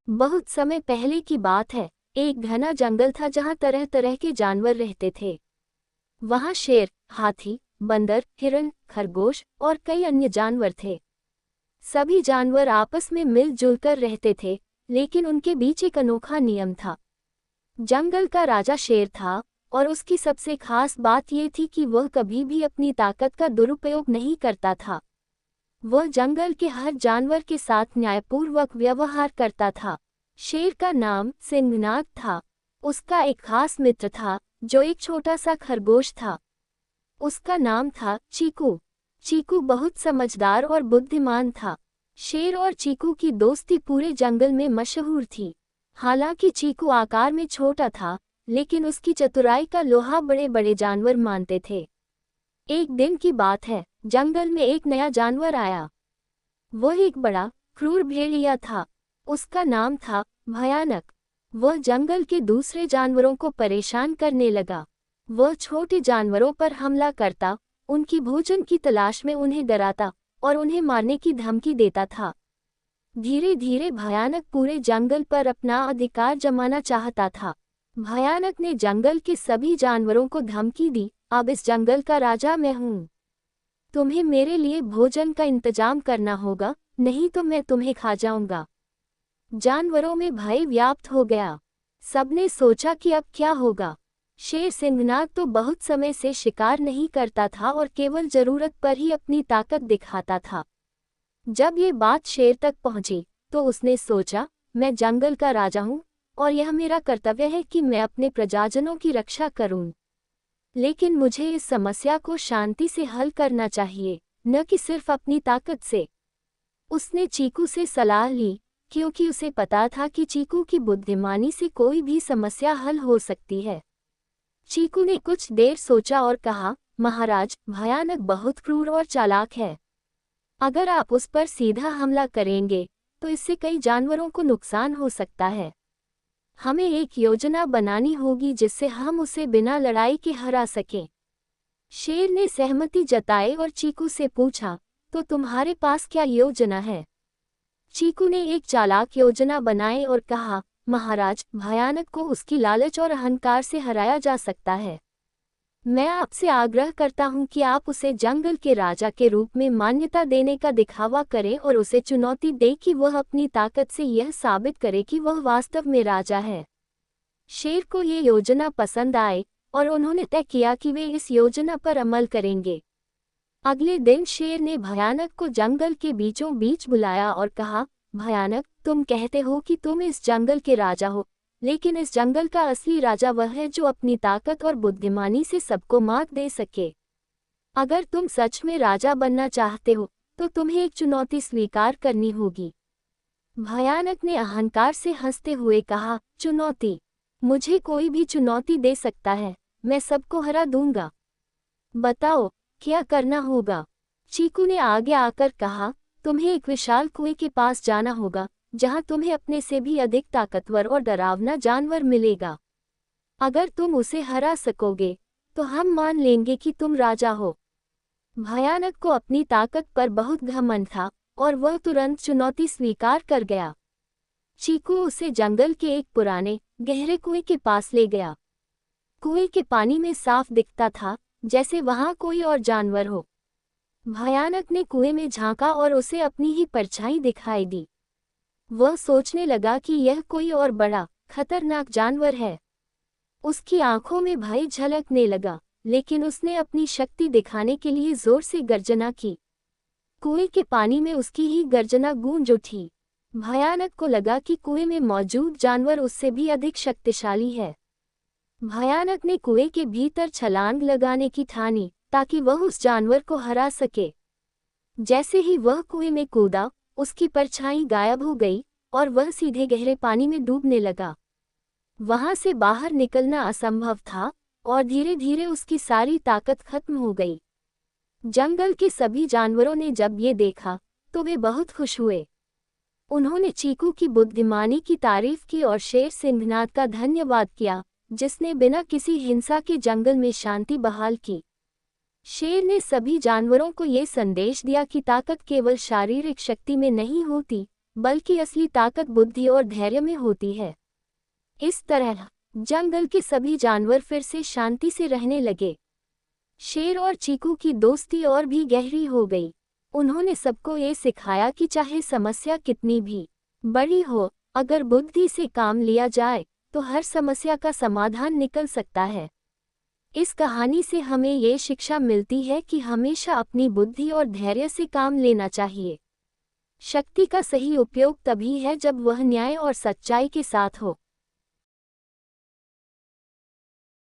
बहुत समय पहले की बात है। एक घना जंगल था जहाँ तरह तरह के जानवर रहते थे। वहाँ शेर, हाथी, बंदर, हिरण, खरगोश और कई अन्य जानवर थे। सभी जानवर आपस में मिलजुल कर रहते थे, लेकिन उनके बीच एक अनोखा नियम था। जंगल का राजा शेर था, और उसकी सबसे खास बात ये थी कि वह कभी भी अपनी ताकत का दुरुपयोग नहीं करता था। वह जंगल के हर जानवर के साथ न्यायपूर्वक व्यवहार करता था। शेर का नाम सिंहनाग था। उसका एक खास मित्र था, जो एक छोटा सा खरगोश था। उसका नाम था चीकू। चीकू बहुत समझदार और बुद्धिमान था। शेर और चीकू की दोस्ती पूरे जंगल में मशहूर थी। हालांकि चीकू आकार में छोटा था, लेकिन उसकी चतुराई का लोहा बड़े बड़े जानवर मानते थे। एक दिन की बात है, जंगल में एक नया जानवर आया। वह एक बड़ा, क्रूर भेड़िया था। उसका नाम था भयानक। वह जंगल के दूसरे जानवरों को परेशान करने लगा। वह छोटे जानवरों पर हमला करता, उनकी भोजन की तलाश में उन्हें डराता और उन्हें मारने की धमकी देता था। धीरे धीरे भयानक पूरे जंगल पर अपना अधिकार जमाना चाहता था। भयानक ने जंगल के सभी जानवरों को धमकी दी, अब इस जंगल का राजा मैं हूँ। तुम्हें मेरे लिए भोजन का इंतजाम करना होगा, नहीं तो मैं तुम्हें खा जाऊंगा। जानवरों में भय व्याप्त हो गया। सबने सोचा कि अब क्या होगा। शेर सिंहनाग तो बहुत समय से शिकार नहीं करता था और केवल जरूरत पर ही अपनी ताकत दिखाता था। जब ये बात शेर तक पहुंची, तो उसने सोचा, मैं जंगल का राजा हूँ, और यह मेरा कर्तव्य है कि मैं अपने प्रजाजनों की रक्षा करूं। लेकिन मुझे इस समस्या को शांति से हल करना चाहिए, न कि सिर्फ अपनी ताकत से। उसने चीकू से सलाह ली, क्योंकि उसे पता था कि चीकू की बुद्धिमानी से कोई भी समस्या हल हो सकती है। चीकू ने कुछ देर सोचा और कहा, महाराज, भयानक बहुत क्रूर और चालाक है। अगर आप उस पर सीधा हमला करेंगे, तो इससे कई जानवरों को नुकसान हो सकता है। हमें एक योजना बनानी होगी जिससे हम उसे बिना लड़ाई के हरा सकें। शेर ने सहमति जताई और चीकू से पूछा, तो तुम्हारे पास क्या योजना है? चीकू ने एक चालाक योजना बनाई और कहा, महाराज, भयानक को उसकी लालच और अहंकार से हराया जा सकता है। मैं आपसे आग्रह करता हूं कि आप उसे जंगल के राजा के रूप में मान्यता देने का दिखावा करें और उसे चुनौती दें कि वह अपनी ताकत से यह साबित करे कि वह वास्तव में राजा है। शेर को ये योजना पसंद आई, और उन्होंने तय किया कि वे इस योजना पर अमल करेंगे। अगले दिन शेर ने भयानक को जंगल के बीचों बीच बुलाया और कहा, भयानक, तुम कहते हो कि तुम इस जंगल के राजा हो, लेकिन इस जंगल का असली राजा वह है जो अपनी ताकत और बुद्धिमानी से सबको मात दे सके। अगर तुम सच में राजा बनना चाहते हो, तो तुम्हें एक चुनौती स्वीकार करनी होगी। भयानक ने अहंकार से हंसते हुए कहा, चुनौती? मुझे कोई भी चुनौती दे सकता है, मैं सबको हरा दूंगा। बताओ, क्या करना होगा? चीकू ने आगे आकर कहा, तुम्हें एक विशाल कुएं के पास जाना होगा, जहां तुम्हें अपने से भी अधिक ताकतवर और डरावना जानवर मिलेगा। अगर तुम उसे हरा सकोगे, तो हम मान लेंगे कि तुम राजा हो। भयानक को अपनी ताकत पर बहुत घमंड था, और वह तुरंत चुनौती स्वीकार कर गया। चीकू उसे जंगल के एक पुराने, गहरे कुएं के पास ले गया। कुएं के पानी में साफ दिखता था, जैसे वहां कोई और जानवर हो। भयानक ने कुएं में झांका और उसे अपनी ही परछाई दिखाई दी। वह सोचने लगा कि यह कोई और बड़ा, खतरनाक जानवर है। उसकी आंखों में भय झलकने लगा, लेकिन उसने अपनी शक्ति दिखाने के लिए जोर से गर्जना की। कुएं के पानी में उसकी ही गर्जना गूंज उठी। भयानक को लगा कि कुएं में मौजूद जानवर उससे भी अधिक शक्तिशाली है। भयानक ने कुएं के भीतर छलांग लगाने की ठानी, ताकि वह उस जानवर को हरा सके। जैसे ही वह कुएं में कूदा, उसकी परछाई गायब हो गई, और वह सीधे गहरे पानी में डूबने लगा। वहां से बाहर निकलना असंभव था, और धीरे धीरे उसकी सारी ताकत खत्म हो गई। जंगल के सभी जानवरों ने जब ये देखा, तो वे बहुत खुश हुए। उन्होंने चीकू की बुद्धिमानी की तारीफ की और शेर सिंहनाग का धन्यवाद किया, जिसने बिना किसी हिंसा के जंगल में शांति बहाल की। शेर ने सभी जानवरों को ये संदेश दिया कि ताकत केवल शारीरिक शक्ति में नहीं होती, बल्कि असली ताकत बुद्धि और धैर्य में होती है। इस तरह जंगल के सभी जानवर फिर से शांति से रहने लगे। शेर और चीकू की दोस्ती और भी गहरी हो गई। उन्होंने सबको ये सिखाया कि चाहे समस्या कितनी भी बड़ी हो, अगर बुद्धि से काम लिया जाए तो हर समस्या का समाधान निकल सकता है। इस कहानी से हमें ये शिक्षा मिलती है कि हमेशा अपनी बुद्धि और धैर्य से काम लेना चाहिए। शक्ति का सही उपयोग तभी है जब वह न्याय और सच्चाई के साथ हो।